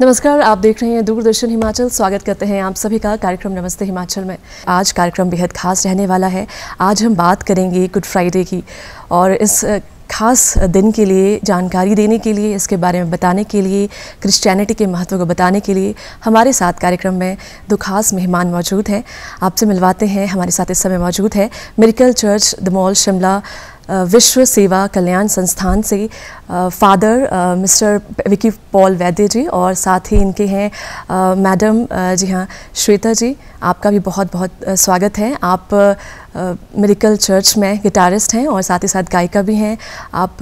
नमस्कार, आप देख रहे हैं दूरदर्शन हिमाचल। स्वागत करते हैं आप सभी का कार्यक्रम नमस्ते हिमाचल में। आज कार्यक्रम बेहद खास रहने वाला है। आज हम बात करेंगे गुड फ्राइडे की, और इस खास दिन के लिए जानकारी देने के लिए, इसके बारे में बताने के लिए, क्रिश्चियनिटी के महत्व को बताने के लिए हमारे साथ कार्यक्रम में दो खास मेहमान मौजूद हैं। आपसे मिलवाते हैं। हमारे साथ इस समय मौजूद है miracle church the mall Shimla विश्व सेवा कल्याण संस्थान से फादर मिस्टर विकी पॉल वैद्य जी, और साथ ही इनके हैं मैडम जी हाँ श्वेता जी। आपका भी बहुत बहुत स्वागत है। आप मिरेकल चर्च में गिटारिस्ट हैं और साथ ही साथ गायिका भी हैं। आप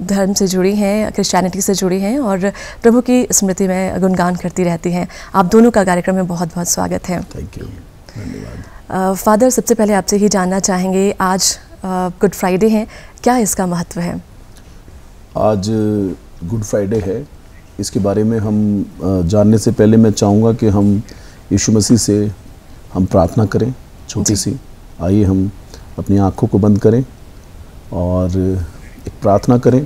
धर्म से जुड़ी हैं, क्रिश्चियनिटी से जुड़ी हैं और प्रभु की स्मृति में गुणगान करती रहती हैं। आप दोनों का कार्यक्रम में बहुत बहुत स्वागत है। थैंक यू, धन्यवाद। फादर, सबसे पहले आपसे ही जानना चाहेंगे, आज गुड फ्राइडे है, क्या इसका महत्व है? आज गुड फ्राइडे है, इसके बारे में हम जानने से पहले मैं चाहूँगा कि हम यीशु मसीह से हम प्रार्थना करें छोटी सी। आइए हम अपनी आँखों को बंद करें और एक प्रार्थना करें।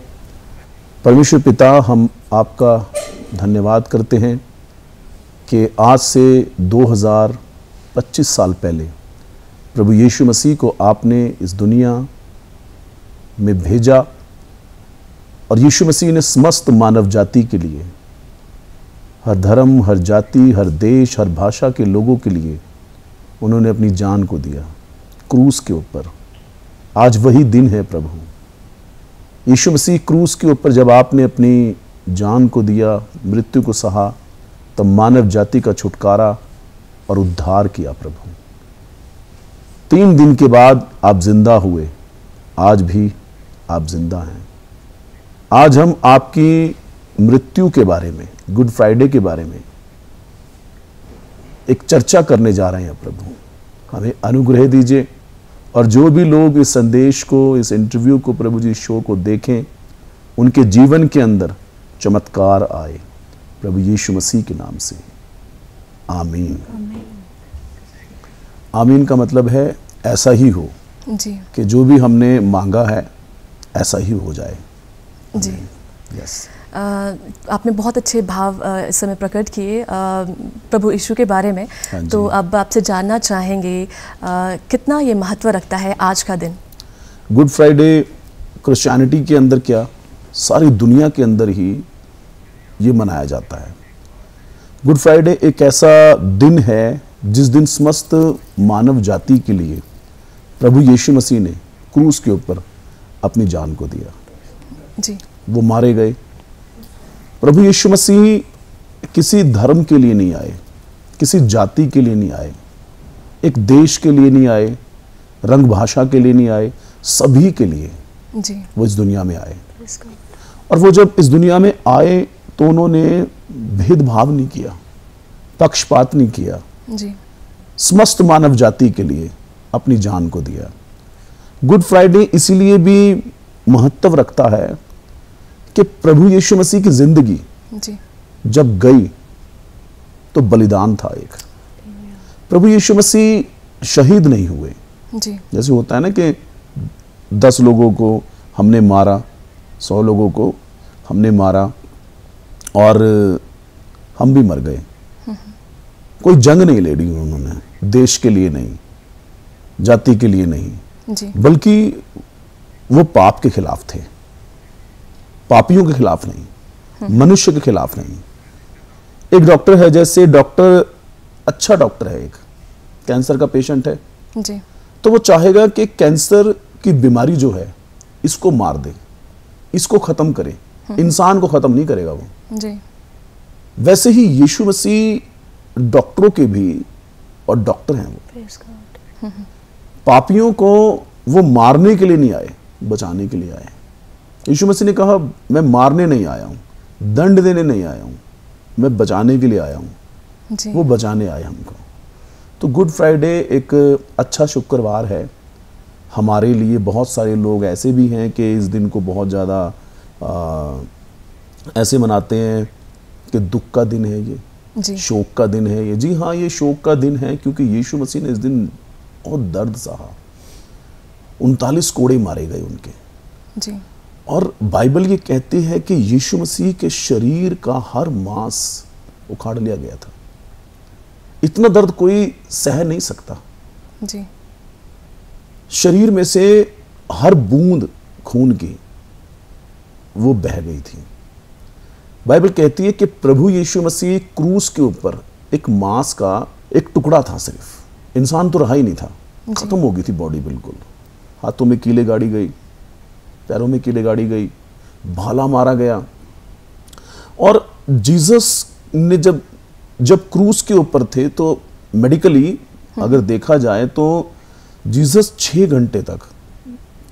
परमेश्वर पिता, हम आपका धन्यवाद करते हैं कि आज से 2025 साल पहले प्रभु यीशु मसीह को आपने इस दुनिया में भेजा, और यीशु मसीह ने समस्त मानव जाति के लिए, हर धर्म, हर जाति, हर देश, हर भाषा के लोगों के लिए उन्होंने अपनी जान को दिया क्रूस के ऊपर। आज वही दिन है प्रभु। यीशु मसीह क्रूस के ऊपर जब आपने अपनी जान को दिया, मृत्यु को सहा, तब मानव जाति का छुटकारा और उद्धार किया प्रभु। 3 दिन के बाद आप जिंदा हुए, आज भी आप जिंदा हैं। आज हम आपकी मृत्यु के बारे में, गुड फ्राइडे के बारे में एक चर्चा करने जा रहे हैं प्रभु। हमें अनुग्रह दीजिए, और जो भी लोग इस संदेश को, इस इंटरव्यू को, प्रभु जी शो को देखें, उनके जीवन के अंदर चमत्कार आए, प्रभु यीशु मसीह के नाम से, आमीन। आमीन का मतलब है ऐसा ही हो जी, कि जो भी हमने मांगा है ऐसा ही हो जाए जी। यस। आपने बहुत अच्छे भाव इस समय प्रकट किए प्रभु यीशु के बारे में। तो अब आपसे जानना चाहेंगे कितना ये महत्व रखता है आज का दिन? गुड फ्राइडे क्रिश्चियनिटी के अंदर क्या, सारी दुनिया के अंदर ही ये मनाया जाता है। गुड फ्राइडे एक ऐसा दिन है जिस दिन समस्त मानव जाति के लिए प्रभु यीशु मसीह ने क्रूस के ऊपर अपनी जान को दिया जी। वो मारे गए। प्रभु यीशु मसीह किसी धर्म के लिए नहीं आए, किसी जाति के लिए नहीं आए, एक देश के लिए नहीं आए, रंग भाषा के लिए नहीं आए, सभी के लिए जी वो इस दुनिया में आए। और वो जब इस दुनिया में आए तो उन्होंने भेदभाव नहीं किया, पक्षपात नहीं किया जी। समस्त मानव जाति के लिए अपनी जान को दिया। गुड फ्राइडे इसीलिए भी महत्व रखता है कि प्रभु यीशु मसीह की जिंदगी जी जब गई तो बलिदान था एक। प्रभु यीशु मसीह शहीद नहीं हुए। जी। जैसे होता है ना कि 10 लोगों को हमने मारा, 100 लोगों को हमने मारा और हम भी मर गए। कोई जंग नहीं लड़ी उन्होंने, देश के लिए नहीं, जाति के लिए नहीं जी। बल्कि वो पाप के खिलाफ थे, पापियों के खिलाफ नहीं, मनुष्य के खिलाफ नहीं। एक डॉक्टर है, जैसे डॉक्टर अच्छा डॉक्टर है, एक कैंसर का पेशेंट है जी। तो वो चाहेगा कि कैंसर की बीमारी जो है इसको मार दे, इसको खत्म करे, इंसान को खत्म नहीं करेगा वो जी। वैसे ही यीशु मसीह डॉक्टरों के भी और डॉक्टर हैं। वो पापियों को वो मारने के लिए नहीं आए, बचाने के लिए आए। यीशु मसीह ने कहा मैं मारने नहीं आया हूं, दंड देने नहीं आया हूं, मैं बचाने के लिए आया हूं। जी। वो बचाने आए हमको। तो गुड फ्राइडे एक अच्छा शुक्रवार है हमारे लिए। बहुत सारे लोग ऐसे भी हैं कि इस दिन को बहुत ज़्यादा ऐसे मनाते हैं कि दुख का दिन है ये, जी। शोक का दिन है ये। जी हाँ, ये शोक का दिन है क्योंकि यीशु मसीह ने इस दिन बहुत दर्द सहा। 39 कोड़े मारे गए उनके। जी। और बाइबल ये कहती है कि यीशु मसीह के शरीर का हर मांस उखाड़ लिया गया था। इतना दर्द कोई सह नहीं सकता। जी। शरीर में से हर बूंद खून की वो बह गई थी। बाइबल कहती है कि प्रभु यीशु मसीह क्रूस के ऊपर एक मांस का एक टुकड़ा था, सिर्फ इंसान तो रहा ही नहीं था, खत्म हो गई थी बॉडी बिल्कुल। हाथों में कीले गाड़ी गई, पैरों में कीले गाड़ी गई, भाला मारा गया। और जीसस ने जब क्रूस के ऊपर थे तो मेडिकली अगर देखा जाए तो जीसस 6 घंटे तक,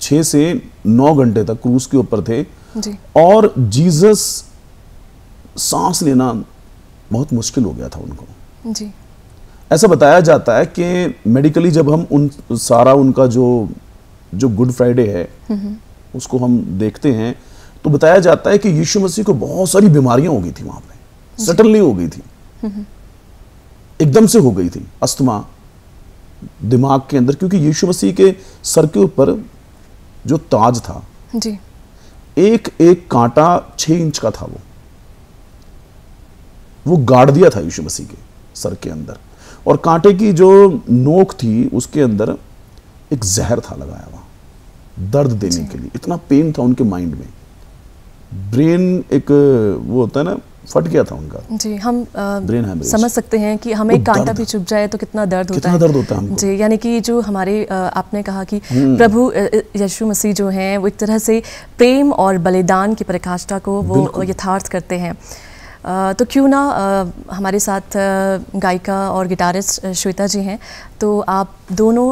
6 से 9 घंटे तक क्रूस के ऊपर थे। जी। और जीसस सांस लेना बहुत मुश्किल हो गया था उनको। जी। ऐसा बताया जाता है कि मेडिकली जब हम सारा उनका जो गुड फ्राइडे है उसको हम देखते हैं तो बताया जाता है कि यीशु मसीह को बहुत सारी बीमारियां हो गई थी वहां पे, सडनली हो गई थी, एकदम से हो गई थी। अस्थमा दिमाग के अंदर, क्योंकि यीशु मसीह के सर के ऊपर जो ताज था, जी। एक एक कांटा 6 इंच का था, वो गाड़ दिया था यीशु मसीह के सर के अंदर। और कांटे की जो नोक थी उसके अंदर एक जहर था लगाया हुआ, दर्द देने के लिए। इतना पेन था उनके माइंड में, ब्रेन एक वो होता है ना, फट गया था उनका। जी। हम ब्रेन हैमरेज समझ सकते हैं कि हमें कांटा भी चुभ जाए तो कितना दर्द होता है। कितना दर्द होता है हमको। जी। यानी कि जो हमारे आपने कहा कि प्रभु यीशु मसीह जो हैं वो एक तरह से प्रेम और बलिदान की पराकाष्ठा को वो यथार्थ करते हैं। तो क्यों ना हमारे साथ गायिका और गिटारिस्ट श्वेता जी हैं, तो आप दोनों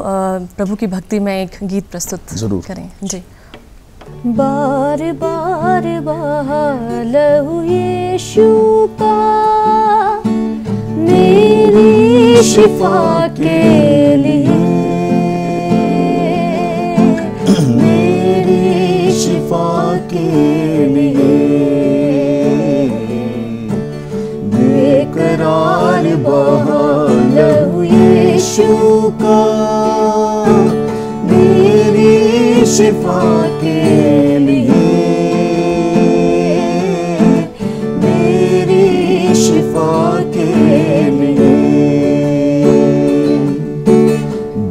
प्रभु की भक्ति में एक गीत प्रस्तुत करें। जी। बार बार बहालहु यीशु का मेरी शिफा के लिए, मेरी शिफा के लिए। बेकरार बहालहु यीशु का मेरी शिफा के लिए, मेरी शिफा के लिए।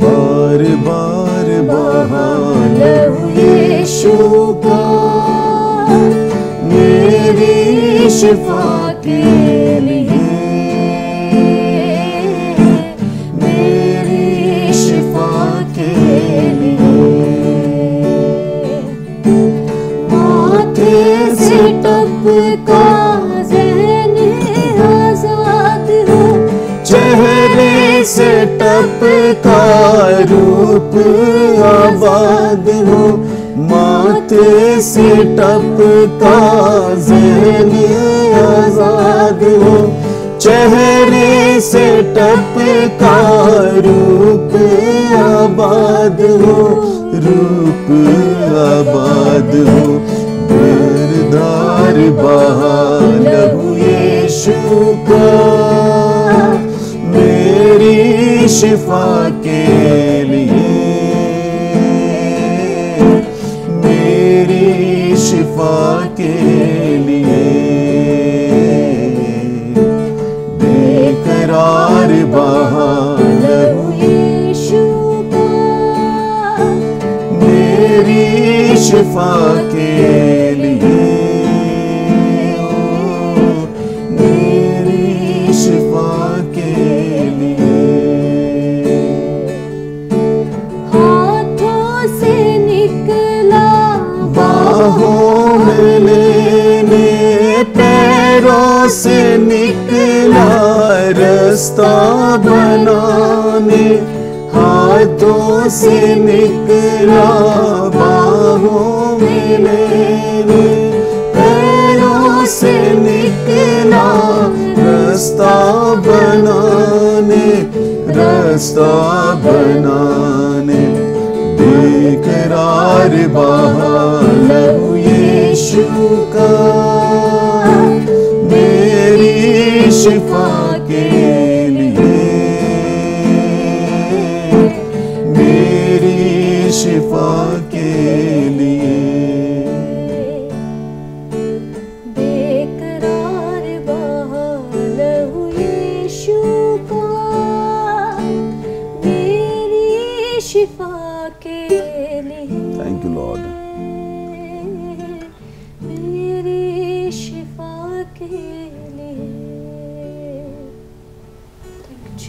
बार बार बहालहु यीशु का मेरी शिफा के लिए, मेरी शिफा के लिए। माथे से टपका ज़हन आज़ाद हो, चेहरे से टपका रूप आबाद हो। माथे से टपका ज़हन आज़ाद हो, चेहरे से टपका रूप आबाद हो, रूप आबाद हो। धार बहालहु यीशु का मेरी शिफा के लिए, मेरी शिफा के लिए। बेकरार बहालहु यीशु का मेरी शिफा के लिए, मेरी शिफा के लिए। हाथों से निकला बाहों में लेने, पैरों से निकला रास्ता बनाने। हाथों से निकला बाहों में लेने, पैरों से निकला रास्ता बनाने, रास्ता बनाने। बेकरार बहालहु यीशु का मेरी शिफा के लिए, मेरी शिफा के लिए।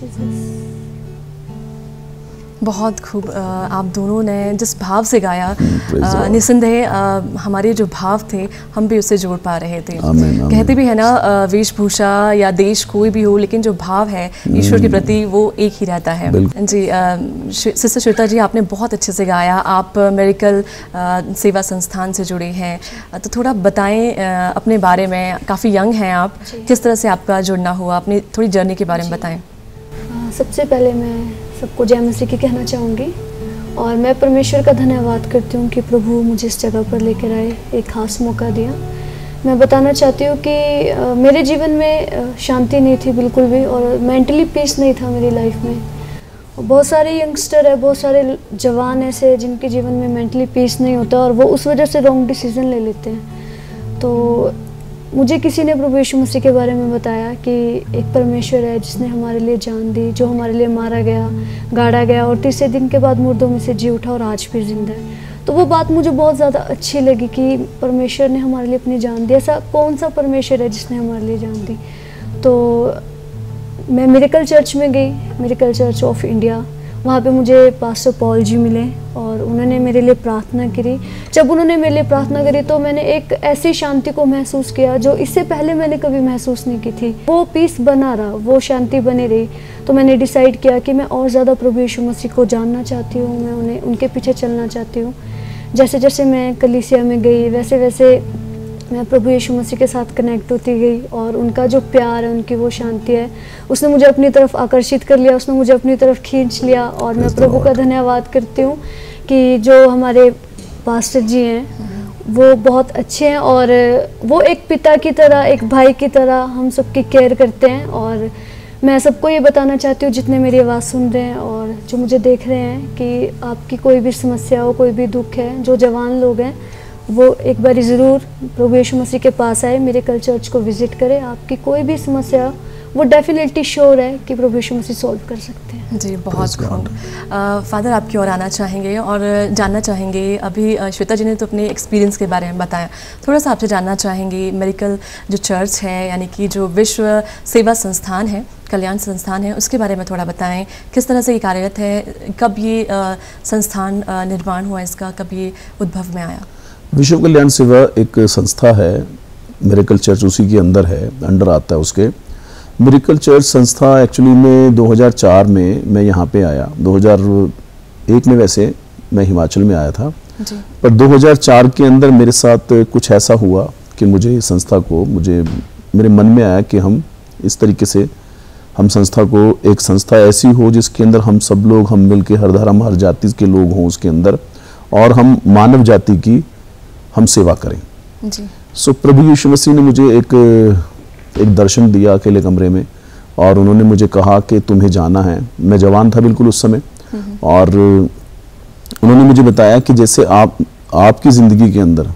जीसस। बहुत खूब आप दोनों ने जिस भाव से गाया, Praise the Lord. निसंदेह हमारे जो भाव थे हम भी उससे जोड़ पा रहे थे। आमीन, आमीन। कहते भी है ना, वेशभूषा या देश कोई भी हो, लेकिन जो भाव है ईश्वर के प्रति वो एक ही रहता है। बिल्कुल। जी सिस्टर श्वेता जी, आपने बहुत अच्छे से गाया। आप मेडिकल सेवा संस्थान से जुड़े हैं, तो थोड़ा बताएं अपने बारे में। काफ़ी यंग हैं आप, किस तरह से आपका जुड़ना हुआ, अपनी थोड़ी जर्नी के बारे में बताएं। सबसे पहले मैं सबको जय मसीह की कहना चाहूँगी और मैं परमेश्वर का धन्यवाद करती हूँ कि प्रभु मुझे इस जगह पर लेकर आए, एक ख़ास मौका दिया। मैं बताना चाहती हूँ कि मेरे जीवन में शांति नहीं थी बिल्कुल भी, और मेंटली पीस नहीं था मेरी लाइफ में। बहुत सारे यंगस्टर है, बहुत सारे जवान ऐसे जिनके जीवन में मेंटली पीस नहीं होता और वो उस वजह से रॉन्ग डिसीज़न ले लेते हैं। तो मुझे किसी ने प्रभु यीशु मसीह के बारे में बताया कि एक परमेश्वर है जिसने हमारे लिए जान दी, जो हमारे लिए मारा गया, गाड़ा गया और तीसरे दिन के बाद मुर्दों में से जी उठा और आज भी जिंदा है। तो वो बात मुझे बहुत ज़्यादा अच्छी लगी कि परमेश्वर ने हमारे लिए अपनी जान दी। ऐसा कौन सा परमेश्वर है जिसने हमारे लिए जान दी? तो मैं मिरेकल चर्च में गई, मिरेकल चर्च ऑफ इंडिया। वहाँ पे मुझे पास्टर पॉल जी मिले और उन्होंने मेरे लिए प्रार्थना करी। जब उन्होंने मेरे लिए प्रार्थना करी तो मैंने एक ऐसी शांति को महसूस किया जो इससे पहले मैंने कभी महसूस नहीं की थी। वो पीस बना रहा, वो शांति बनी रही। तो मैंने डिसाइड किया कि मैं और ज़्यादा प्रभु यीशु मसीह को जानना चाहती हूँ, मैं उनके पीछे चलना चाहती हूँ। जैसे जैसे मैं कलीसिया में गई वैसे वैसे मैं प्रभु यीशु मसीह के साथ कनेक्ट होती गई और उनका जो प्यार है, उनकी वो शांति है, उसने मुझे अपनी तरफ आकर्षित कर लिया, उसने मुझे अपनी तरफ खींच लिया। और मैं प्रभु का धन्यवाद करती हूँ कि जो हमारे पास्टर जी हैं वो बहुत अच्छे हैं और वो एक पिता की तरह, एक भाई की तरह हम सबकी केयर करते हैं। और मैं सबको ये बताना चाहती हूँ जितने मेरी आवाज़ सुन रहे हैं और जो मुझे देख रहे हैं कि आपकी कोई भी समस्या हो, कोई भी दुख है, जो जवान लोग हैं वो एक बार ज़रूर प्रभु यीशु मसीह के पास आए, मिरेकल चर्च को विज़िट करें। आपकी कोई भी समस्या वो डेफिनेटली श्योर है कि प्रभु यीशु मसीह सॉल्व कर सकते हैं। जी बहुत खूब। फादर आपकी ओर आना चाहेंगे और जानना चाहेंगे, अभी श्वेता जी ने तो अपने एक्सपीरियंस के बारे में बताया, थोड़ा सा आपसे जानना चाहेंगे मिरेकल जो चर्च है, यानी कि जो विश्व सेवा संस्थान है, कल्याण संस्थान है, उसके बारे में थोड़ा बताएं। किस तरह से ये कार्यरत है, कब ये संस्थान निर्माण हुआ इसका, कब ये उद्भव में आया? विश्व कल्याण सेवा एक संस्था है, मिरेकल चर्च उसी के अंदर है, अंडर आता है उसके। मिरेकल चर्च संस्था एक्चुअली में 2004 में मैं यहाँ पे आया। 2001 में वैसे मैं हिमाचल में आया था जी। पर 2004 के अंदर मेरे साथ कुछ ऐसा हुआ कि मुझे इस संस्था को, मेरे मन में आया कि हम इस तरीके से हम संस्था को, एक संस्था ऐसी हो जिसके अंदर हम सब लोग, हम मिल के हर धर्म हर जाति के लोग हों उसके अंदर, और हम मानव जाति की हम सेवा करें जी। सो प्रभु यीशु मसीह ने मुझे एक दर्शन दिया अकेले कमरे में और उन्होंने मुझे कहा कि तुम्हें जाना है। मैं जवान था बिल्कुल उस समय और उन्होंने मुझे बताया कि जैसे आपकी ज़िंदगी के अंदर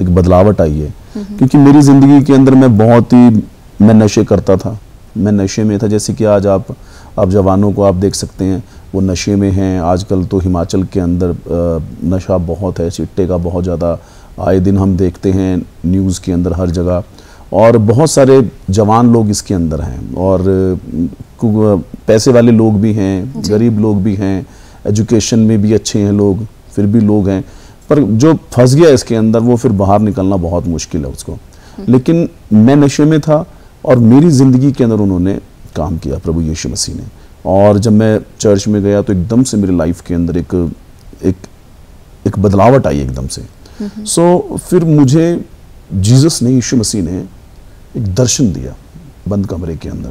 एक बदलावट आई है, क्योंकि मेरी ज़िंदगी के अंदर मैं नशे करता था, मैं नशे में था। जैसे कि आज आप जवानों को आप देख सकते हैं वो नशे में हैं। आजकल तो हिमाचल के अंदर नशा बहुत है, चिट्टे का बहुत ज़्यादा आए दिन हम देखते हैं न्यूज़ के अंदर हर जगह, और बहुत सारे जवान लोग इसके अंदर हैं और पैसे वाले लोग भी हैं, गरीब लोग भी हैं, एजुकेशन में भी अच्छे हैं लोग, फिर भी लोग हैं, पर जो फंस गया इसके अंदर वो फिर बाहर निकलना बहुत मुश्किल है उसको। लेकिन मैं नशे में था और मेरी ज़िंदगी के अंदर उन्होंने काम किया प्रभु यीशु मसीह ने, और जब मैं चर्च में गया तो एकदम से मेरी लाइफ के अंदर एक बदलावट आई एकदम से। सो फिर मुझे जीसस ने, यीशु मसीह ने एक दर्शन दिया बंद कमरे के अंदर।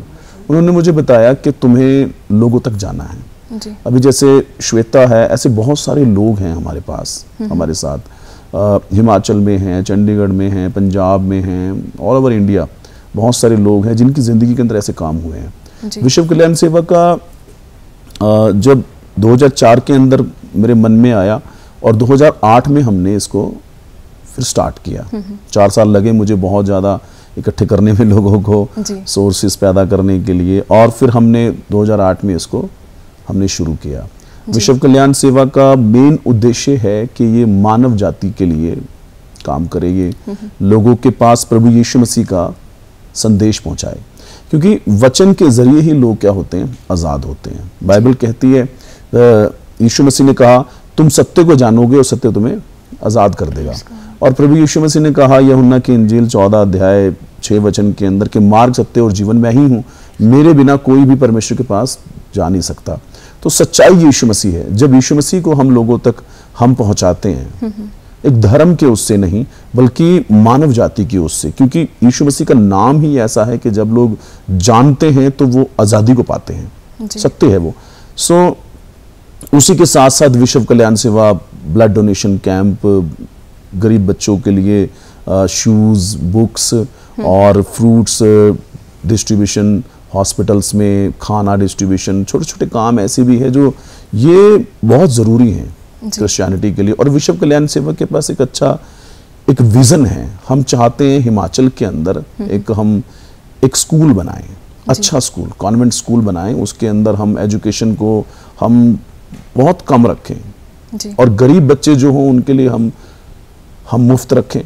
उन्होंने मुझे बताया कि तुम्हें लोगों तक जाना है जी। अभी जैसे श्वेता है, ऐसे बहुत सारे लोग हैं हमारे पास, हमारे साथ हिमाचल में हैं, चंडीगढ़ में हैं, पंजाब में हैं, ऑल ओवर इंडिया बहुत सारे लोग हैं जिनकी ज़िंदगी के अंदर ऐसे काम हुए हैं। विश्व कल्याण सेवा का जब 2004 के अंदर मेरे मन में आया और 2008 में हमने इसको फिर स्टार्ट किया। 4 साल लगे मुझे बहुत ज़्यादा इकट्ठे करने में लोगों को, सोर्सेस पैदा करने के लिए, और फिर हमने 2008 में इसको हमने शुरू किया। विश्व कल्याण सेवा का मेन उद्देश्य है कि ये मानव जाति के लिए काम करे, ये लोगों के पास प्रभु यीशु मसीह का संदेश पहुंचाए। क्योंकि वचन के जरिए ही लोग क्या होते हैं, आज़ाद होते हैं। बाइबल कहती है, यीशु मसीह ने कहा तुम सत्य को जानोगे और सत्य तुम्हें आज़ाद कर देगा। और प्रभु यीशु मसीह ने कहा यूहन्ना की इंजील 14 अध्याय 6 वचन के अंदर कि मार्ग, सत्य और जीवन मैं ही हूँ, मेरे बिना कोई भी परमेश्वर के पास जा नहीं सकता। तो सच्चाई यीशु मसीह है। जब यीशु मसीह को हम लोगों तक हम पहुंचाते हैं, एक धर्म के उससे नहीं बल्कि मानव जाति की उससे, क्योंकि यीशु मसीह का नाम ही ऐसा है कि जब लोग जानते हैं तो वो आज़ादी को पाते हैं। सत्य है वो। सो उसी के साथ साथ विश्व कल्याण सेवा, ब्लड डोनेशन कैंप, गरीब बच्चों के लिए शूज़, बुक्स और फ्रूट्स डिस्ट्रीब्यूशन, हॉस्पिटल्स में खाना डिस्ट्रीब्यूशन, छोटे छोटे काम ऐसे भी है जो ये बहुत ज़रूरी हैं क्रिश्चियनिटी के लिए। और विश्व कल्याण सेवा के पास एक अच्छा एक विज़न है। हम चाहते हैं हिमाचल के अंदर एक स्कूल बनाएं, अच्छा स्कूल, कॉन्वेंट स्कूल बनाएं, उसके अंदर हम एजुकेशन को हम बहुत कम रखें और गरीब बच्चे जो हों उनके लिए हम मुफ्त रखें।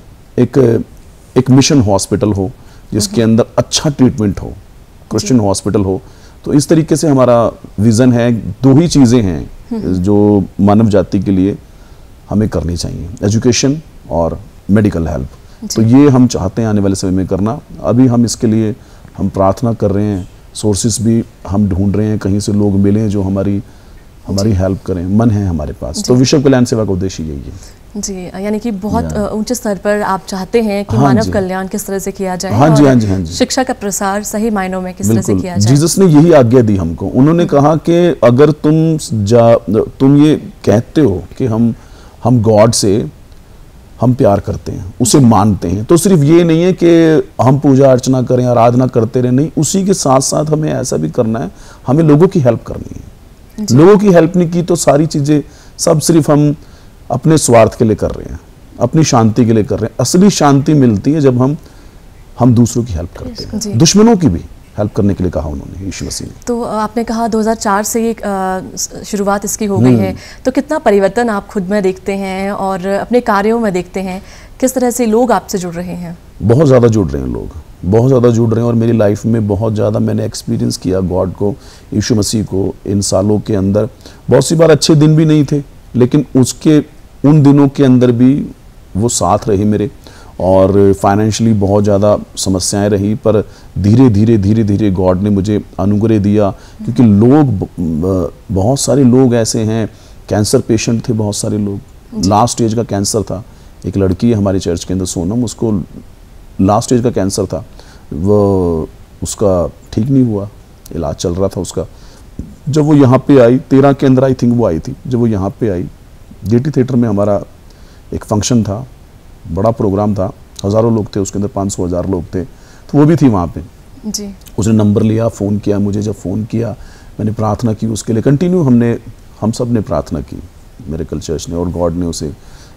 एक मिशन हॉस्पिटल हो जिसके अंदर अच्छा ट्रीटमेंट हो, क्रिश्चियन हॉस्पिटल हो। तो इस तरीके से हमारा विज़न है। 2 ही चीज़ें हैं जो मानव जाति के लिए हमें करनी चाहिए, एजुकेशन और मेडिकल हेल्प। तो ये हम चाहते हैं आने वाले समय में करना। अभी हम इसके लिए हम प्रार्थना कर रहे हैं, सोर्सेस भी हम ढूंढ रहे हैं, कहीं से लोग मिलें जो हमारी हेल्प करें। मन है हमारे पास। तो विश्व कल्याण सेवा का उद्देश्य यही है जी। यानी कि बहुत ऊंचे स्तर पर आप चाहते हैं कि मानव कल्याण किस तरह से किया जाए। हाँ जी। शिक्षा का प्रसार सही मायनों में किस तरह से किया जाए। जीसस ने यही आज्ञा दी हमको। उन्होंने कहा कि अगर तुम ये कहते हो कि हम गॉड से हम प्यार करते हैं, उसे मानते हैं, तो सिर्फ ये नहीं है कि हम पूजा अर्चना करें, आराधना करते रहें, नहीं, उसी के साथ साथ हमें ऐसा भी करना है, हमें लोगों की हेल्प करनी है। लोगों की हेल्प नहीं की तो सारी चीजें सब सिर्फ हम अपने स्वार्थ के लिए कर रहे हैं, अपनी शांति के लिए कर रहे हैं। असली शांति मिलती है जब हम दूसरों की हेल्प करते हैं, दुश्मनों की भी हेल्प करने के लिए कहा उन्होंने, यीशु मसीह ने। तो आपने कहा 2004 से ये शुरुआत इसकी हो गई है, तो कितना परिवर्तन आप खुद में देखते हैं और अपने कार्यों में देखते हैं? किस तरह से लोग आपसे जुड़ रहे हैं? बहुत ज़्यादा जुड़ रहे हैं लोग, बहुत ज़्यादा जुड़ रहे हैं। और मेरी लाइफ में बहुत ज़्यादा मैंने एक्सपीरियंस किया गॉड को, यीशु मसीह को इन सालों के अंदर। बहुत सी बार अच्छे दिन भी नहीं थे, लेकिन उन दिनों के अंदर भी वो साथ रहे मेरे। और फाइनेंशियली बहुत ज़्यादा समस्याएं रही, पर धीरे धीरे गॉड ने मुझे अनुग्रह दिया। क्योंकि बहुत सारे लोग ऐसे हैं, कैंसर पेशेंट थे बहुत सारे लोग, लास्ट स्टेज का कैंसर था। एक लड़की है हमारे चर्च के अंदर, सोनम, उसको लास्ट स्टेज का कैंसर था, वो उसका ठीक नहीं हुआ, इलाज चल रहा था उसका। जब वो यहाँ पे आई, 13 के अंदर आई थिंक वो आई थी, जब वो यहाँ पे आई, GT थिएटर में हमारा एक फंक्शन था, बड़ा प्रोग्राम था, हज़ारों लोग थे उसके अंदर, 500-1000 लोग थे, तो वो भी थी वहाँ पे जी। उसने नंबर लिया, फ़ोन किया मुझे। जब फ़ोन किया मैंने प्रार्थना की उसके लिए, कंटिन्यू हम सब ने प्रार्थना की, मिरेकल चर्च ने, और गॉड ने उसे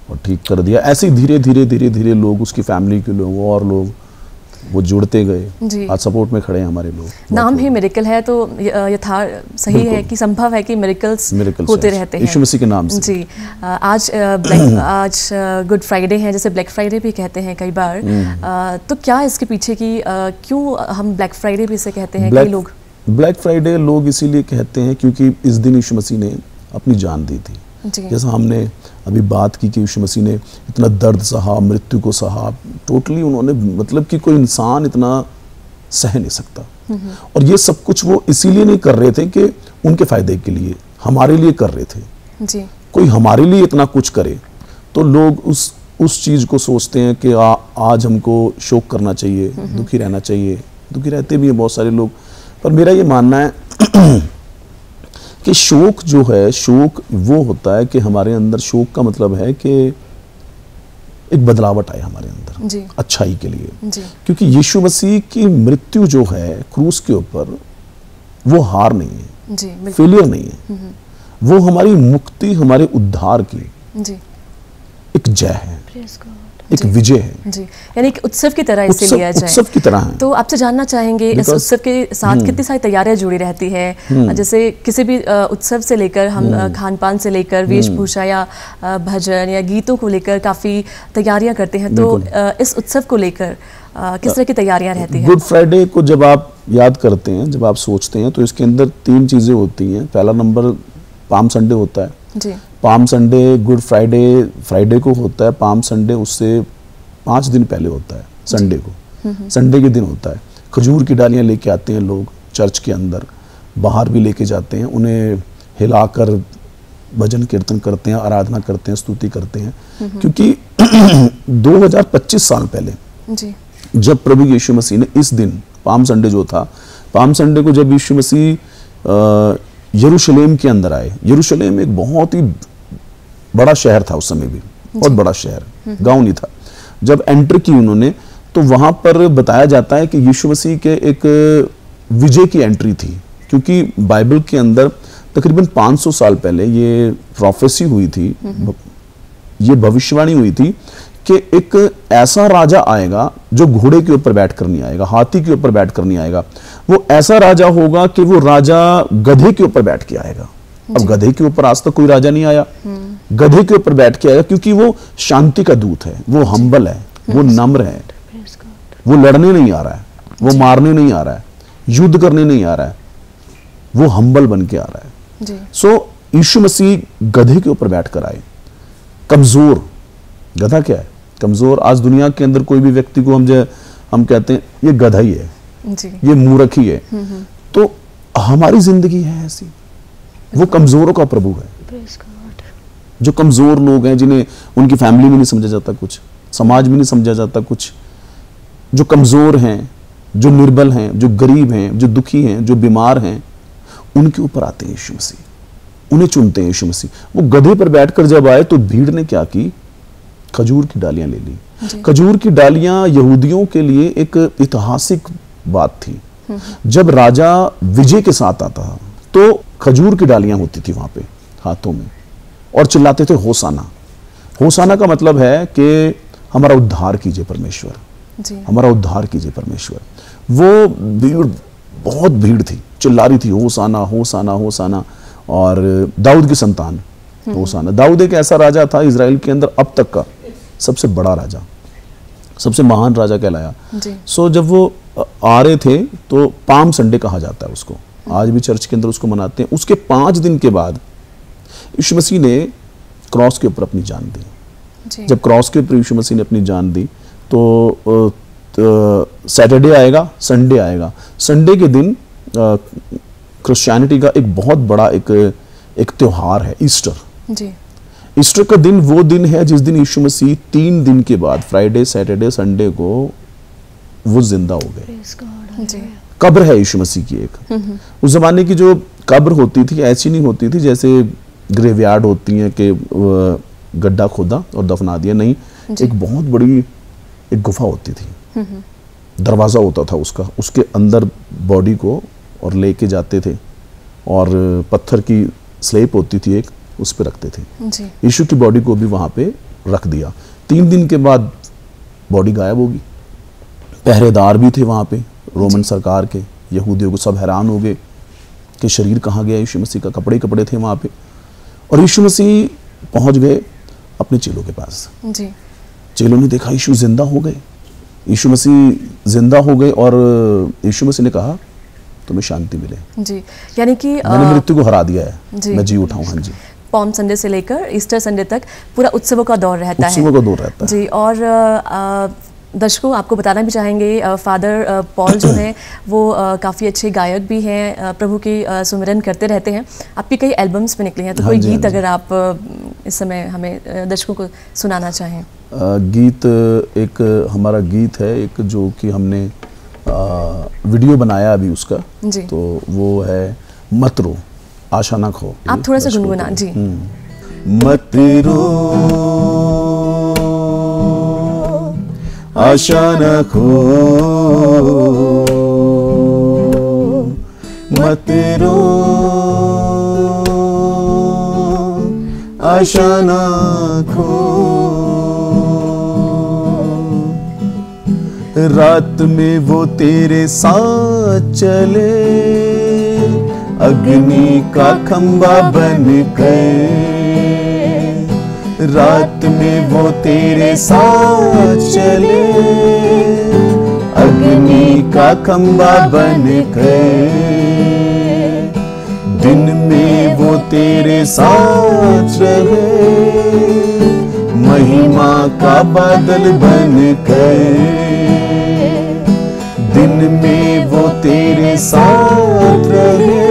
और ठीक कर दिया। ऐसे ही धीरे लोग, उसकी फैमिली के लोग और लोग वो जुड़ते गए। आज सपोर्ट में खड़े हैं हमारे लोग। नाम ही मिरेकल है तो सही है कि संभव है कि मिरेकल्स होते रहते हैं यीशु मसीह के नाम से जी। आज गुड फ्राइडे है, जैसे ब्लैक फ्राइडे भी कहते हैं कई बार, तो क्या इसके पीछे की क्यों हम ब्लैक फ्राइडे भी इसे कहते हैं? कई लोग ब्लैक फ्राइडे लोग इसीलिए कहते हैं क्योंकि इस दिन यीशु मसीह ने अपनी जान दी थी। जैसा हमने अभी बात की कि यीशु मसीह ने इतना दर्द सहा, मृत्यु को सहा, टोटली उन्होंने, मतलब कि कोई इंसान इतना सह नहीं सकता। और ये सब कुछ वो इसीलिए नहीं कर रहे थे कि उनके फायदे के लिए, हमारे लिए कर रहे थे जी। कोई हमारे लिए इतना कुछ करे तो लोग उस चीज को सोचते हैं कि आज हमको शोक करना चाहिए, दुखी रहना चाहिए। दुखी रहते भी हैं बहुत सारे लोग, पर मेरा ये मानना है कि शोक जो है, शोक वो होता है कि हमारे अंदर, शोक का मतलब है कि एक बदलावट आए हमारे अंदर जी। अच्छाई के लिए जी। क्योंकि यीशु मसीह की मृत्यु जो है क्रूस के ऊपर, वो हार नहीं है जी, फेलियर नहीं है, वो हमारी मुक्ति, हमारे उद्धार की जी। एक जय है, एक विजय है जी। यानी कि उत्सव की तरह इसे लिया जाए, उत्सव की तरह है। तो आपसे जानना चाहेंगे इस उत्सव के साथ कितनी सारी तैयारियां जुड़ी रहती है? जैसे किसी भी उत्सव से लेकर हम खान पान से लेकर वेशभूषा या भजन या गीतों को लेकर काफ़ी तैयारियां करते हैं, तो इस उत्सव को लेकर किस तरह की तैयारियां रहती है? गुड फ्राइडे को जब आप याद करते हैं, जब आप सोचते हैं तो इसके अंदर 3 चीज़ें होती हैं। पहला नंबर पाम संडे होता है जी। Palm Sunday, Good Friday Friday को होता है, पाम संडे उससे 5 दिन पहले होता है, संडे को, संडे के दिन होता है। खजूर की डालियाँ लेके आते हैं लोग चर्च के अंदर, बाहर भी लेके जाते हैं, उन्हें हिलाकर भजन कीर्तन करते हैं, आराधना करते हैं, स्तुति करते हैं, क्योंकि 2025 साल पहले जी। जब प्रभु यीशु मसीह ने इस दिन पाम संडे जो था, पाम संडे को जब यीशु मसीह यरूशलेम के अंदर आए, यरूशलेम एक बहुत ही बड़ा शहर था उस समय भी, बहुत बड़ा शहर, गांव नहीं था। जब एंटर की उन्होंने, तो वहां पर बताया जाता है कि यीशु मसीह के एक विजय की एंट्री थी, क्योंकि बाइबल के अंदर तकरीबन 500 साल पहले ये प्रोफेसी हुई थी, ये भविष्यवाणी हुई थी कि एक ऐसा राजा आएगा जो घोड़े के ऊपर बैठकर नहीं आएगा, हाथी के ऊपर बैठकर नहीं आएगा, वो ऐसा राजा होगा कि वो राजा गधे के ऊपर बैठ के आएगा। अब गधे के ऊपर आज तक कोई राजा नहीं आया, गधे के ऊपर बैठ के आएगा, क्योंकि वो शांति का दूत है, वो हम्बल है, वो नम्र है, वो लड़ने नहीं आ रहा है, वो मारने नहीं आ रहा है, युद्ध करने नहीं आ रहा है, वो हम्बल बन के आ रहा है। सो यीशु मसीह गधे के ऊपर बैठकर आए, कमजोर। गधा क्या है? कमजोर। आज दुनिया के अंदर कोई भी व्यक्ति को हम कहते हैं ये गधा ही है जी। ये मूर्ख ही है। तो हमारी जिंदगी है ऐसी, वो कमजोरों का प्रभु है। जो कमजोर लोग हैं, जिन्हें उनकी फैमिली में नहीं समझा जाता कुछ, समाज में नहीं समझा जाता कुछ, जो कमजोर हैं, जो निर्बल हैं, जो गरीब हैं, जो दुखी हैं, जो बीमार हैं, उनके ऊपर आते हैं यीशु मसीह, उन्हें चुनते हैं यीशु मसीह। वो गधे पर बैठकर जब आए तो भीड़ ने क्या की? खजूर की डालियां ले ली। खजूर की डालियां यहूदियों के लिए एक ऐतिहासिक बात थी। जब राजा विजय के साथ आता था तो खजूर की डालियां होती थी वहां पे हाथों में, और चिल्लाते थे होसाना। होसाना का मतलब है कि हमारा उद्धार कीजिए परमेश्वर जी। हमारा उद्धार कीजिए परमेश्वर। वो भीड़, बहुत भीड़ थी, चिल्ला रही थी होसाना होसाना होसाना। और दाऊद की संतान होसाना। दाऊद एक ऐसा राजा था इजराइल के अंदर अब तक का सबसे बड़ा राजा, सबसे महान राजा कहलाया। सो जब वो आ रहे थे तो पाम संडे कहा जाता है उसको, आज भी चर्च के अंदर उसको मनाते हैं। उसके 5 दिन के बाद यीशु मसीह ने क्रॉस के ऊपर अपनी जान दी। जब क्रॉस के ऊपर यीशु मसीह ने अपनी जान दी तो सैटरडे आएगा, संडे आएगा। संडे के दिन क्रिश्चियनिटी का एक बहुत बड़ा एक त्योहार है, ईस्टर जी। ईस्टर का दिन वो दिन है जिस दिन यीशु मसीह 3 दिन के बाद, फ्राइडे सैटरडे संडे को, वो जिंदा हो गए। कब्र है यीशु मसीह की एक। उस जमाने की जो कब्र होती थी ऐसी नहीं होती थी जैसे ग्रेवयार्ड होती हैं कि गड्ढा खोदा और दफना दिया, नहीं, एक बहुत बड़ी एक गुफा होती थी, दरवाजा होता था उसका, उसके अंदर बॉडी को और लेके जाते थे, और पत्थर की स्लेब होती थी एक, उस पे रखते थे। यीशु की बॉडी को भी वहां पे रख दिया। 3 दिन के बाद बॉडी गायब होगी। पहरेदार भी थे वहां पे, रोमन सरकार के, यहूदियों को सब हैरान हो गए कि शरीर कहाँ गया यीशु मसीह का, कपड़े कपड़े थे वहां पे। और यीशु मसीह पहुंच गए अपने चेलों के पास जी। चेलों ने देखा यीशु जिंदा हो गए, यीशु मसीह जिंदा हो गए, और यीशु मसीह ने कहा तुम्हें शांति मिले जी। यानी कि मैंने मृत्यु को हरा दिया है, मैं जी उठाऊं। हाँ जी। पाम संडे से लेकर ईस्टर संडे तक पूरा उत्सवों का दौर रहता है। उत्सवों का दौर रहता है जी। और दर्शकों आपको बताना भी चाहेंगे, फादर पॉल जो हैं वो काफ़ी अच्छे गायक भी हैं, प्रभु की सुमिरन करते रहते हैं। आपकी कई एल्बम्स में निकली हैं, तो कोई गीत अगर आप इस समय हमें दर्शकों को सुनाना चाहें। गीत, एक हमारा गीत है एक जो कि हमने वीडियो बनाया अभी उसका जी। तो वो है मत रो आशा ना खो। आप थोड़ा सा गुनगुना जी। मत रो आशा न खो, मत रो आशा न खो। रात में वो तेरे साथ चले, अग्नि का खंबा बन कर। रात में वो तेरे साथ चले, अग्नि का खंबा बन कर, दिन में वो तेरे साथ रहे, महिमा का बादल बन कर, दिन में वो तेरे साथ रहे,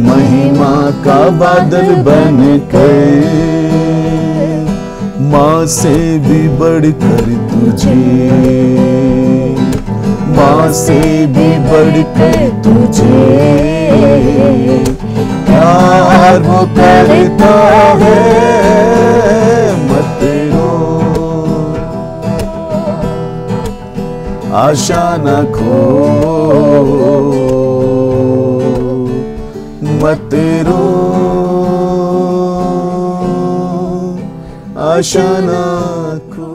महिमा का बादल बन कर, माँ से भी बढ़कर तुझे, माँ से भी बढ़कर तुझे प्यार वो करता है, मत रो आशा न खो, मत रो आशा न खो,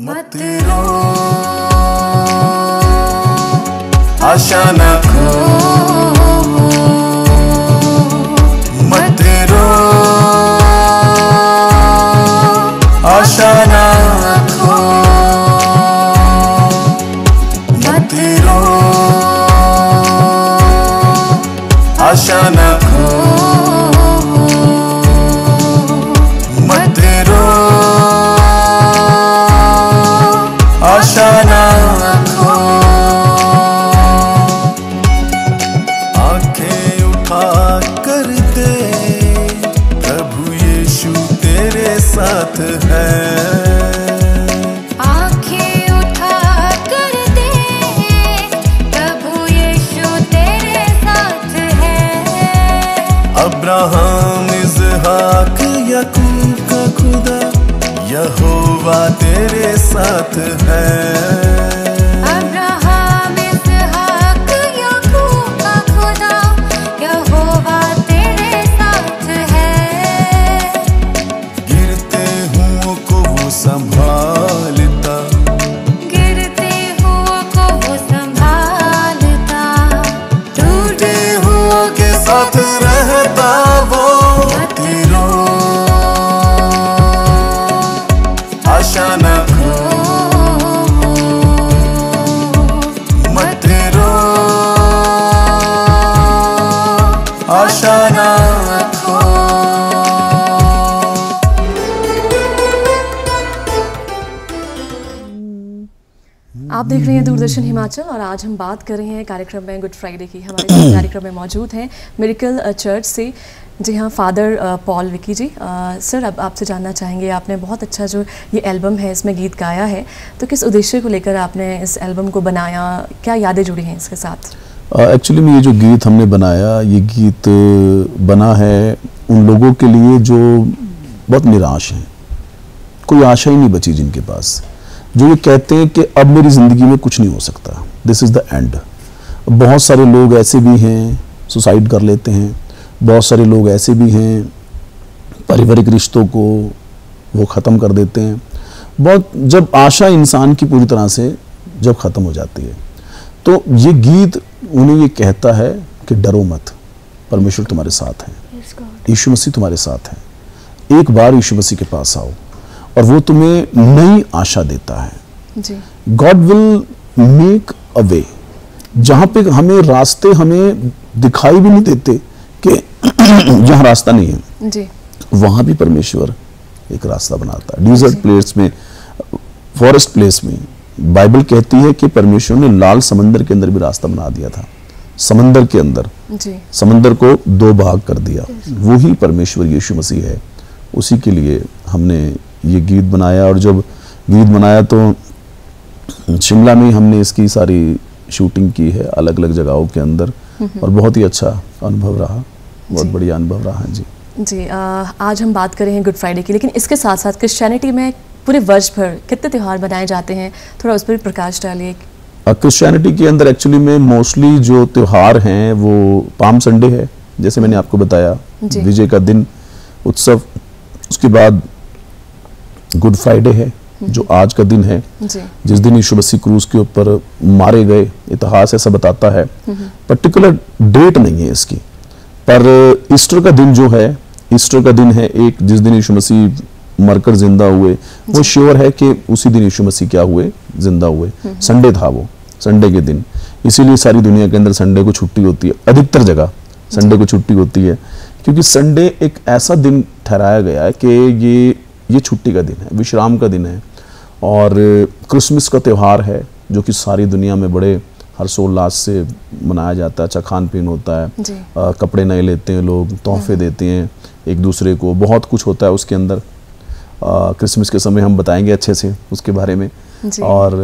मत रो आशा न खो, मत रो आशा न खो, मत रो आशा न खो, मत रो आशा न खो, आंखें उठा कर दे, प्रभु यीशु तेरे साथ है, अब्राहम इज़हाक याकूब का खुदा यहोवा तेरे साथ है, अब्राहम इज़हाक याकूब का खुदा यहोवा तेरे साथ है, गिरते हुओं को वो संभालता, गिरते हुओं को वो संभालता, टूटे हुओं के साथ रहता वो, मत रो आशा न खो, मत रो आशा न खो। आप देख रहे हैं दूरदर्शन हिमाचल और आज हम बात कर रहे हैं कार्यक्रम में गुड फ्राइडे की। हमारे साथ कार्यक्रम में मौजूद हैं मिरेकल चर्च से, जी हाँ, फादर पॉल विकी जी। सर, अब आपसे जानना चाहेंगे, आपने बहुत अच्छा जो ये एल्बम है इसमें गीत गाया है, तो किस उद्देश्य को लेकर आपने इस एल्बम को बनाया, क्या यादें जुड़ी हैं इसके साथ? एक्चुअली में ये जो गीत हमने बनाया, ये गीत बना है उन लोगों के लिए जो बहुत निराश हैं, कोई आशा ही नहीं बची जिनके पास, जो ये कहते हैं कि अब मेरी ज़िंदगी में कुछ नहीं हो सकता, दिस इज़ द एंड। बहुत सारे लोग ऐसे भी हैं सुसाइड कर लेते हैं, बहुत सारे लोग ऐसे भी हैं पारिवारिक रिश्तों को वो ख़त्म कर देते हैं। बहुत जब आशा इंसान की पूरी तरह से जब ख़त्म हो जाती है, तो ये गीत उन्हें ये कहता है कि डरो मत, परमेश्वर तुम्हारे साथ है, यीशु मसीह तुम्हारे साथ है। एक बार यीशु मसीह के पास आओ और वो तुम्हें नई आशा देता है। जी, गॉड विल मेक अ वे, जहाँ पे हमें रास्ते हमें दिखाई भी नहीं देते कि जहाँ रास्ता नहीं है, जी, वहाँ भी परमेश्वर एक रास्ता बनाता है। डिजर्ट प्लेस में, फॉरेस्ट प्लेस में, बाइबल कहती है कि परमेश्वर ने लाल समंदर के अंदर भी रास्ता बना दिया था। समंदर के अंदर, जी, समंदर को दो भाग कर दिया, वही परमेश्वर यीशु मसीह है। उसी के लिए हमने ये गीत बनाया, और जब गीत बनाया तो शिमला में हमने इसकी सारी शूटिंग की है अलग अलग जगहों के अंदर, और बहुत ही अच्छा अनुभव रहा, बहुत बढ़िया अनुभव रहा। जी जी, आज हम बात कर रहे हैं गुड फ्राइडे की, लेकिन इसके साथ साथ क्रिश्चियनिटी में पूरे वर्ष भर कितने त्यौहार मनाए जाते हैं, थोड़ा उस पर भी प्रकाश डालिए। क्रिश्चियनिटी के अंदर एक्चुअली में मोस्टली जो त्यौहार हैं वो पाम संडे है, जैसे मैंने आपको बताया, विजय का दिन, उत्सव। उसके बाद गुड फ्राइडे है जो आज का दिन है, जिस दिन यीशु मसीह क्रूस के ऊपर मारे गए। इतिहास ऐसा बताता है, पर्टिकुलर डेट नहीं है इसकी, पर ईस्टर का दिन जो है, ईस्टर का दिन है एक, जिस दिन यीशु मसीह मरकर जिंदा हुए, वो श्योर है कि उसी दिन यीशु मसीह क्या हुए, जिंदा हुए। संडे था वो, संडे के दिन, इसीलिए सारी दुनिया के अंदर संडे को छुट्टी होती है, अधिकतर जगह संडे को छुट्टी होती है, क्योंकि संडे एक ऐसा दिन ठहराया गया है कि ये छुट्टी का दिन है, विश्राम का दिन है। और क्रिसमस का त्यौहार है जो कि सारी दुनिया में बड़े हर्षोल्लास से मनाया जाता है। अच्छा खान पीन होता है, कपड़े नए लेते हैं लोग, तोहफे देते हैं एक दूसरे को, बहुत कुछ होता है उसके अंदर। क्रिसमस के समय हम बताएंगे अच्छे से उसके बारे में। और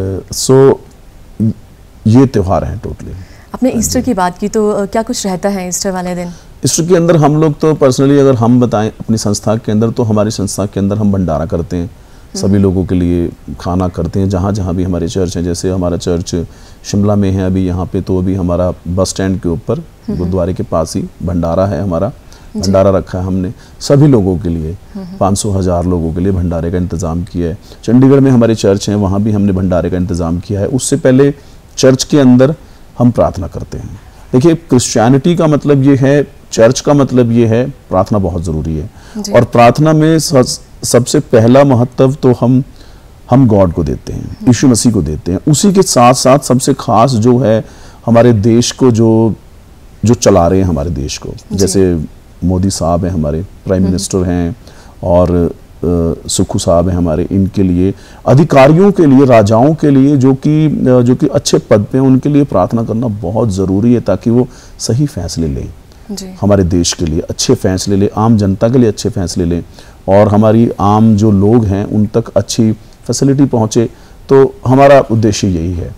ये त्यौहार है टोटली। आपने ईस्टर की बात की, तो क्या कुछ रहता है ईस्टर वाले दिन? ईस्टर के अंदर हम लोग तो पर्सनली अगर हम बताएं अपनी संस्था के अंदर, तो हमारी संस्था के अंदर हम भंडारा करते हैं, सभी लोगों के लिए खाना करते हैं जहाँ जहाँ भी हमारे चर्च हैं। जैसे हमारा चर्च शिमला में है अभी यहाँ पे, तो अभी हमारा बस स्टैंड के ऊपर गुरुद्वारे के पास ही भंडारा है, हमारा भंडारा रखा है हमने सभी लोगों के लिए, 500,000 लोगों के लिए भंडारे का इंतज़ाम किया है। चंडीगढ़ में हमारे चर्च हैं, वहाँ भी हमने भंडारे का इंतज़ाम किया है। उससे पहले चर्च के अंदर हम प्रार्थना करते हैं। देखिए, क्रिश्चियनिटी का मतलब ये है, चर्च का मतलब ये है, प्रार्थना बहुत ज़रूरी है। और प्रार्थना में सबसे पहला महत्व तो हम गॉड को देते हैं, यीशु मसीह को देते हैं। उसी के साथ साथ सबसे खास जो है हमारे देश को जो चला रहे हैं हमारे देश को, जैसे मोदी साहब हैं हमारे प्राइम मिनिस्टर हैं, और सुखू साहब हैं हमारे, इनके लिए, अधिकारियों के लिए, राजाओं के लिए जो कि अच्छे पद पे हैं, उनके लिए प्रार्थना करना बहुत ज़रूरी है, ताकि वो सही फैसले लें हमारे देश के लिए, अच्छे फैसले लें, आम जनता के लिए अच्छे फैसले लें, और हमारी आम जो लोग हैं उन तक अच्छी फैसिलिटी पहुँचे। तो हमारा उद्देश्य यही है।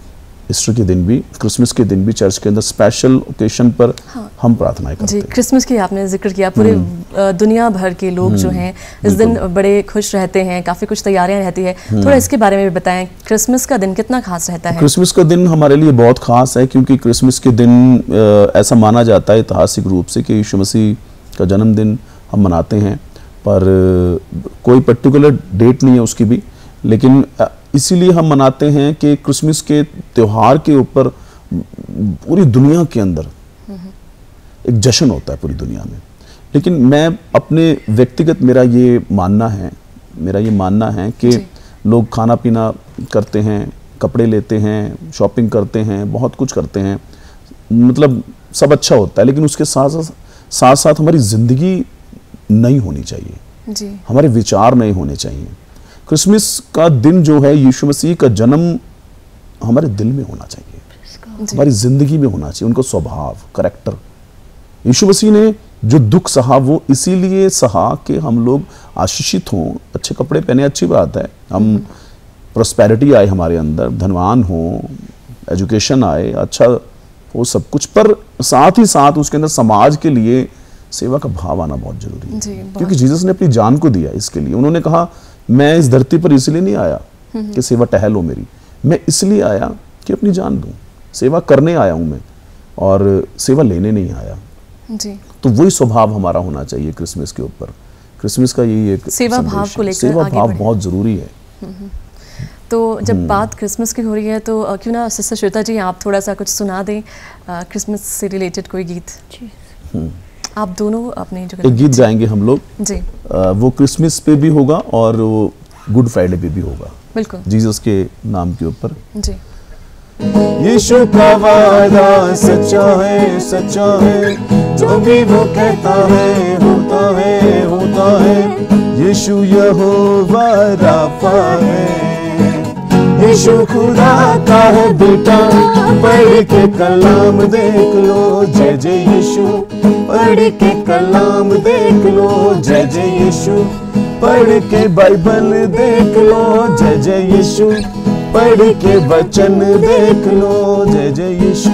ईस्टर के दिन भी, क्रिसमस के दिन भी चर्च के अंदर स्पेशल ओकेशन पर हम प्रार्थनाएं करते हैं। क्रिसमस की आपने जिक्र किया, पूरे दुनिया भर के लोग जो हैं इस दिन बड़े खुश रहते हैं, काफ़ी कुछ तैयारियां रहती है। थोड़ा इसके बारे में भी बताएं, क्रिसमस का दिन कितना खास रहता है? क्रिसमस का दिन हमारे लिए बहुत खास है, क्योंकि क्रिसमस के दिन ऐसा माना जाता है ऐतिहासिक रूप से कि यीशु मसीह का जन्मदिन हम मनाते हैं, पर कोई पर्टिकुलर डेट नहीं है उसकी भी, लेकिन इसीलिए हम मनाते हैं कि क्रिसमस के त्यौहार के ऊपर पूरी दुनिया के अंदर एक जश्न होता है पूरी दुनिया में। लेकिन मैं अपने व्यक्तिगत मेरा ये मानना है कि लोग खाना पीना करते हैं, कपड़े लेते हैं, शॉपिंग करते हैं, बहुत कुछ करते हैं, मतलब सब अच्छा होता है, लेकिन उसके साथ साथ हमारी ज़िंदगी नई होनी चाहिए, हमारे विचार नए होने चाहिए। क्रिसमस का दिन जो है, यीशु मसीह का जन्म हमारे दिल में होना चाहिए, हमारी जिंदगी में होना चाहिए, उनका स्वभाव, करैक्टर। यीशु मसीह ने जो दुख सहा वो इसीलिए सहा कि हम लोग आशीषित हों, अच्छे कपड़े पहने, अच्छी बात है, हम प्रॉस्पेरिटी आए हमारे अंदर, धनवान हों, एजुकेशन आए, अच्छा हो सब कुछ, पर साथ ही साथ उसके अंदर समाज के लिए सेवा का भाव आना बहुत जरूरी है, क्योंकि जीसस ने अपनी जान को दिया इसके लिए। उन्होंने कहा, मैं इस धरती पर इसलिए नहीं आया कि सेवा टहल हो मेरी, मैं इसलिए आया कि अपनी जान दूं, सेवा करने आया हूं मैं, और सेवा लेने नहीं आया। तो वही स्वभाव हमारा होना चाहिए क्रिसमस के ऊपर। क्रिसमस का यही एक सेवा भाव को लेकर सेवा भाव बहुत जरूरी है। तो जब बात क्रिसमस की हो रही है, तो क्यों ना सिस्टर श्वेता जी आप थोड़ा सा कुछ सुना दें क्रिसमस से रिलेटेड कोई गीत। आप दोनों अपने जो एक गीत गाएंगे हम लोग जी, वो क्रिसमस पे भी होगा और वो गुड फ्राइडे पे भी होगा, बिल्कुल जीसस के नाम के ऊपर। जी। यीशु का वादा सच्चा है, जो भी वो कहता है होता है। यीशु यहोवा राफा है, यीशु खुदा का है बेटा, पढ़ के कलाम देख लो, जय जय यीशु, पढ़ के कलाम देख लो, जय जय यीशु, पढ़ के बाइबल देख लो, जय जय यीशु, पढ़ के वचन देख लो, जय जय यीशु,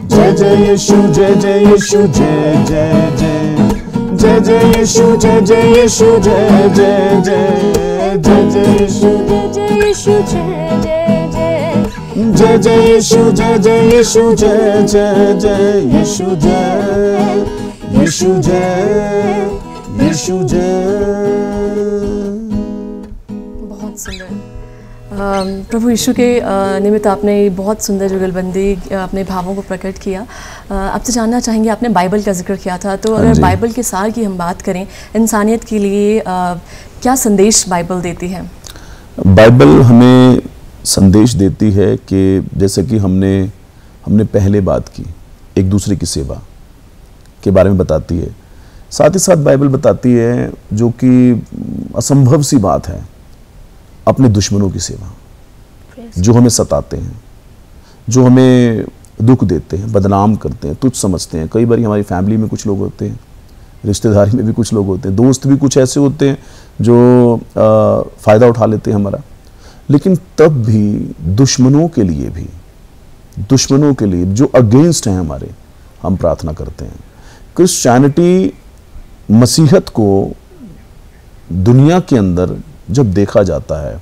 जय जय यीशु, जय जय यीशु, जय जय जय, जय जय यीशु, जय जय यीशु, जय जय जय, जय जय यीशु, जय जय यीशु, जय जय जय, जय जय यीशु, जय जय यीशु, जय जय जय, यीशु जय, यीशु जय, यीशु जय। बहुत सुंदर। प्रभु यीशु के निमित्त आपने बहुत सुंदर जुगलबंदी अपने भावों को प्रकट किया। आपसे जानना चाहेंगे, आपने बाइबल का जिक्र किया था, तो अगर बाइबल के सार की हम बात करें, इंसानियत के लिए क्या संदेश बाइबल देती है? बाइबल हमें संदेश देती है कि जैसे कि हमने पहले बात की, एक दूसरे की सेवा के बारे में बताती है। साथ ही साथ बाइबल बताती है जो कि असंभव सी बात है, अपने दुश्मनों की सेवा, जो हमें सताते हैं, जो हमें दुख देते हैं, बदनाम करते हैं, तुच्छ समझते हैं। कई बार हमारी फैमिली में कुछ लोग होते हैं, रिश्तेदारी में भी कुछ लोग होते हैं, दोस्त भी कुछ ऐसे होते हैं जो फ़ायदा उठा लेते हैं हमारा। लेकिन तब भी दुश्मनों के लिए जो अगेंस्ट हैं हमारे, हम प्रार्थना करते हैं। क्रिश्चियनिटी, मसीहत को दुनिया के अंदर जब देखा जाता है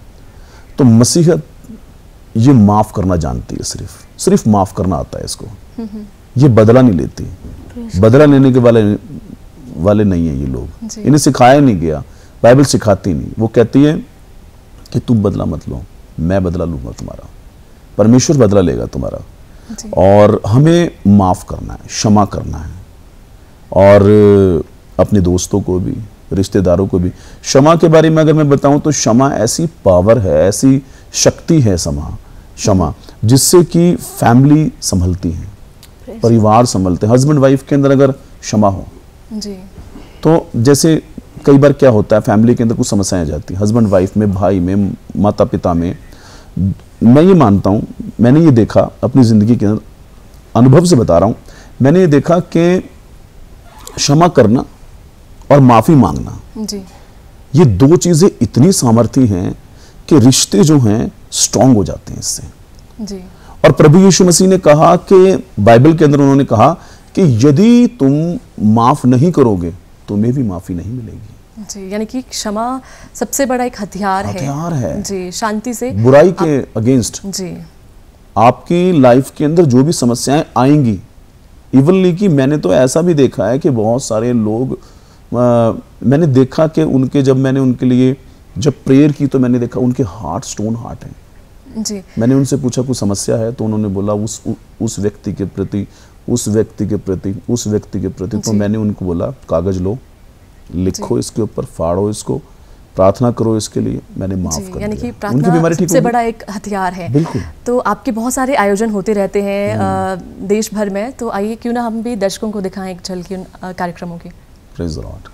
तो मसीहत ये माफ़ करना जानती है, सिर्फ माफ़ करना आता है इसको। ये बदला नहीं लेती, बदला लेने के वाले नहीं है ये लोग। इन्हें सिखाया नहीं गया, बाइबल सिखाती नहीं। वो कहती है कि तुम बदला मत लो, मैं बदला लूंगा तुम्हारा, परमेश्वर बदला लेगा तुम्हारा। और हमें माफ़ करना है, क्षमा करना है, और अपने दोस्तों को भी, रिश्तेदारों को भी। क्षमा के बारे में अगर मैं बताऊं तो क्षमा ऐसी पावर है, ऐसी शक्ति है क्षमा, जिससे कि फैमिली संभलती है, परिवार संभलते हैं। हस्बैंड वाइफ के अंदर अगर क्षमा हो जी, तो जैसे कई बार क्या होता है, फैमिली के अंदर कुछ समस्याएं आ जाती हैं, हस्बैंड वाइफ में, भाई में, माता पिता में। मैं ये मानता हूँ, मैंने ये देखा अपनी ज़िंदगी के अंदर, अनुभव से बता रहा हूँ, मैंने ये देखा कि क्षमा करना और माफ़ी मांगना जी, ये दो चीज़ें इतनी सामर्थी हैं कि रिश्ते जो हैं स्ट्रांग हो जाते हैं इससे। जी। और प्रभु यीशु मसीह ने कहा कि बाइबल के अंदर उन्होंने कहा कि यदि तुम माफ़ नहीं करोगे तुम्हें भी माफ़ी नहीं मिलेगी। जी, यानी कि क्षमा सबसे बड़ा एक हथियार है जी, शांति से, बुराई के अगेंस्ट। जी, आपकी लाइफ के अंदर जो भी समस्याएं आएंगी, इवनली कि मैंने तो ऐसा भी देखा है कि बहुत सारे लोग, मैंने देखा कि मैंने उनके लिए जब प्रेयर की तो मैंने देखा उनके हार्ट स्टोन हार्ट हैं जी। मैंने उनसे पूछा कुछ समस्या है, तो उन्होंने बोला उस व्यक्ति के प्रति तो मैंने उनको बोला कागज लो, लिखो इसके ऊपर, फाड़ो इसको, प्रार्थना करो इसके लिए, मैंने माफ कर दिया। यानी कि प्रार्थना सबसे बड़ा एक हथियार है। बिल्कुल। तो आपके बहुत सारे आयोजन होते रहते हैं देश भर में, तो आइए क्यों ना हम भी दर्शकों को दिखाएं एक झलकी उन कार्यक्रमों की। Praise the Lord.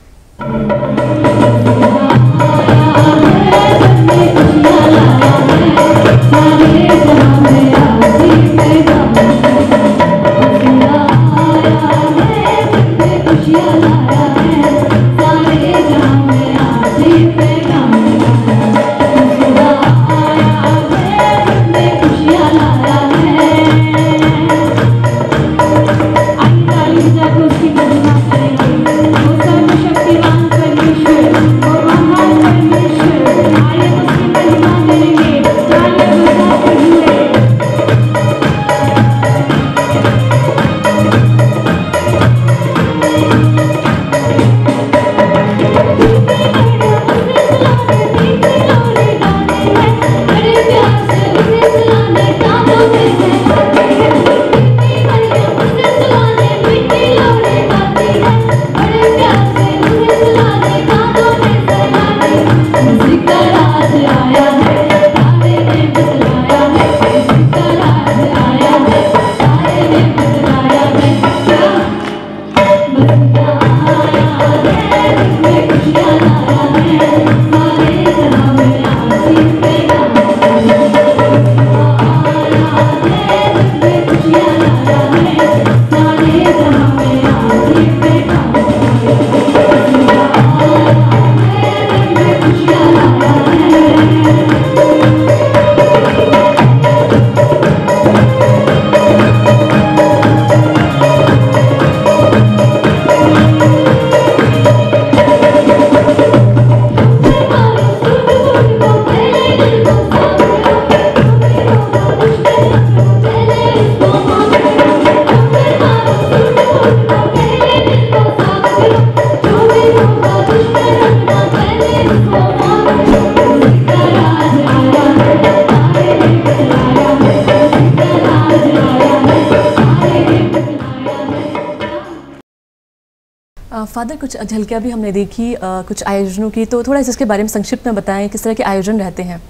फादर, कुछ झलकियाँ भी हमने देखी कुछ आयोजनों की, तो थोड़ा इसके बारे में संक्षिप्त में बताएं, किस तरह के आयोजन रहते हैं?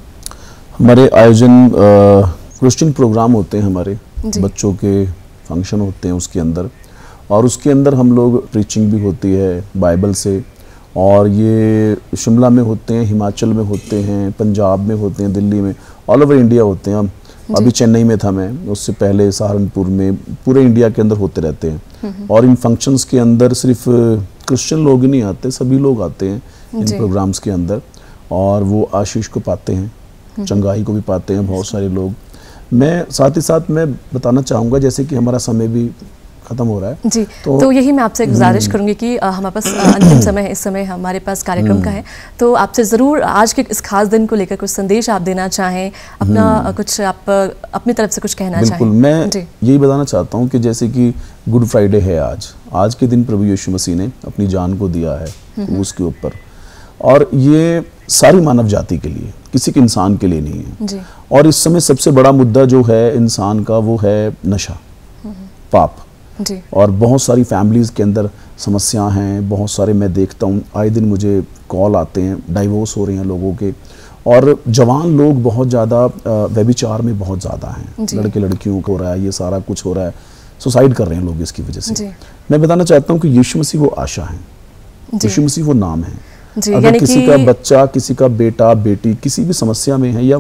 हमारे आयोजन क्रिश्चियन प्रोग्राम होते हैं, हमारे जी। बच्चों के फंक्शन होते हैं उसके अंदर, और उसके अंदर हम लोग प्रीचिंग भी होती है बाइबल से, और ये शिमला में होते हैं, हिमाचल में होते हैं, पंजाब में होते हैं, दिल्ली में, ऑल ओवर इंडिया होते हैं। अभी चेन्नई में था मैं, उससे पहले सहारनपुर में, पूरे इंडिया के अंदर होते रहते हैं। और इन फंक्शंस के अंदर सिर्फ क्रिश्चियन लोग ही नहीं आते, सभी लोग आते हैं इन जी। प्रोग्राम्स के अंदर, और वो आशीष को पाते हैं, चंगाई को भी पाते हैं बहुत सारे लोग। मैं साथ ही साथ मैं बताना चाहूँगा, जैसे कि हमारा समय भी ख़त्म हो रहा है जी, तो यही मैं आपसे गुजारिश करूंगी कि हमारे पास अंतिम समय है, इस समय हमारे पास कार्यक्रम का है, तो आपसे ज़रूर आज के इस खास दिन को लेकर कुछ संदेश आप देना चाहें, अपना कुछ आप अपनी तरफ से कुछ कहना चाहें। बिल्कुल, मैं यही बताना चाहता हूँ कि जैसे कि गुड फ्राइडे है आज के दिन प्रभु यीशु मसीह ने अपनी जान को दिया है उसके ऊपर, और ये सारी मानव जाति के लिए, किसी के इंसान के लिए नहीं है जी। और इस समय सबसे बड़ा मुद्दा जो है इंसान का, वो है नशा, पाप जी। और बहुत सारी फैमिलीज़ के अंदर समस्या हैं। बहुत सारे मैं देखता हूँ, आए दिन मुझे कॉल आते हैं, डाइवोर्स हो रहे हैं लोगों के, और जवान लोग बहुत ज़्यादा व्यभिचार में बहुत ज़्यादा हैं, लड़के लड़कियों को हो रहा है, ये सारा कुछ हो रहा है, सुसाइड कर रहे हैं लोग इसकी वजह से। मैं बताना चाहता हूँ कि यीशु मसीह वो आशा है, यीशु मसीह वो नाम है। अगर किसी का बच्चा, किसी का बेटा बेटी किसी भी समस्या में है, या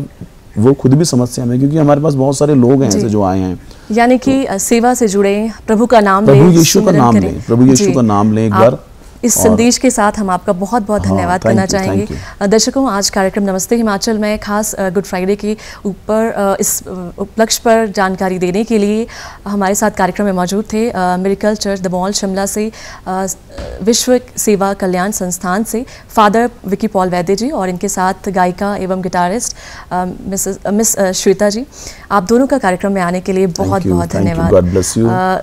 वो खुद भी समस्या में, क्योंकि हमारे पास बहुत सारे लोग हैं ऐसे जो आए हैं, यानी कि सेवा से जुड़े, प्रभु का नाम लें, प्रभु यीशु का नाम लें, प्रभु यीशु का नाम लें एक बार। इस संदेश के साथ हम आपका बहुत बहुत धन्यवाद करना चाहेंगे। दर्शकों, आज कार्यक्रम नमस्ते हिमाचल में खास गुड फ्राइडे के ऊपर इस उपलक्ष्य पर जानकारी देने के लिए हमारे साथ कार्यक्रम में मौजूद थे miracle church the mall Shimla से, विश्व सेवा कल्याण संस्थान से फादर विकी पॉल वैद्य जी, और इनके साथ गायिका एवं गिटारिस्ट मिस श्वेता जी। आप दोनों का कार्यक्रम में आने के लिए बहुत बहुत धन्यवाद।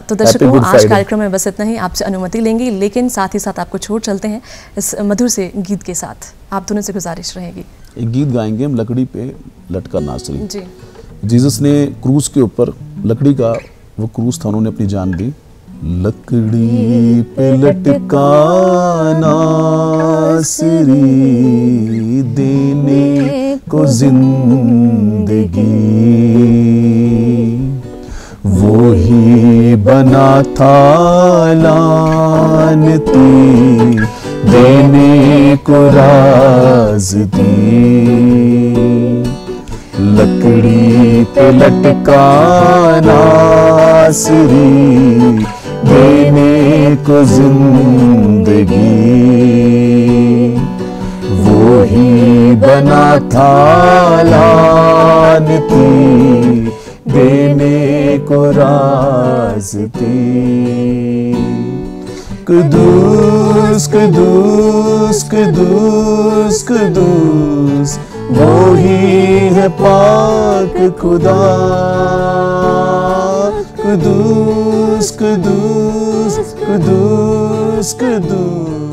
तो दर्शकों, आज कार्यक्रम में बस इतना ही, आपसे अनुमति लेंगे, लेकिन साथ ही साथ आपको छोड़ चलते हैं इस मधुर से गीत के साथ। आप दोनों से गुजारिश रहेगी, एक गीत गाएंगे हम, लकड़ी पे लटका नासरी। जी। जीसस ने क्रूज के ऊपर, लकड़ी का वो क्रूज था, उन्होंने अपनी जान दी। लकड़ी पे लटका नासरी, देने को जिंदगी, वो ही बना था लानती, देने को राज़दी। लकड़ी पे लटका नासरी, देने को जिंदगी, वो ही बना था लानती, देने को राज़दी। कुदूस कुदूस कुदूस कुदूस, वो ही है पाक खुदा। कुदूस कुदूस कुदूस कुदूस,